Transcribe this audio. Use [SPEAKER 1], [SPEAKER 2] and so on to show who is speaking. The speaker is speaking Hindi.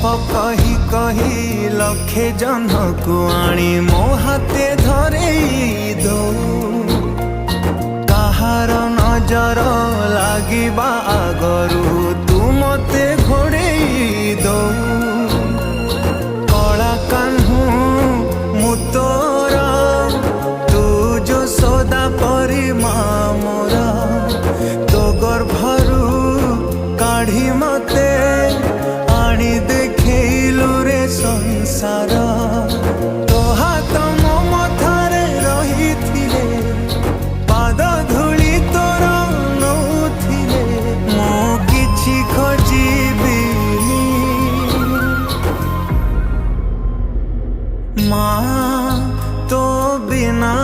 [SPEAKER 1] कही कही लखे जन को आनी मो हाथे धरे दो कहार नजर लागिबा आगरू तू मते घोड़े दो कला कान्हू मु तोर तू जो सदा परी मोरा तो गर्भरू काढ़ी मते आनी देखैलु रे संसार तो हाथ मो मथारे रही पाद धूली तोर नौथिले मो किछि खोजिबिनी माँ तो बिना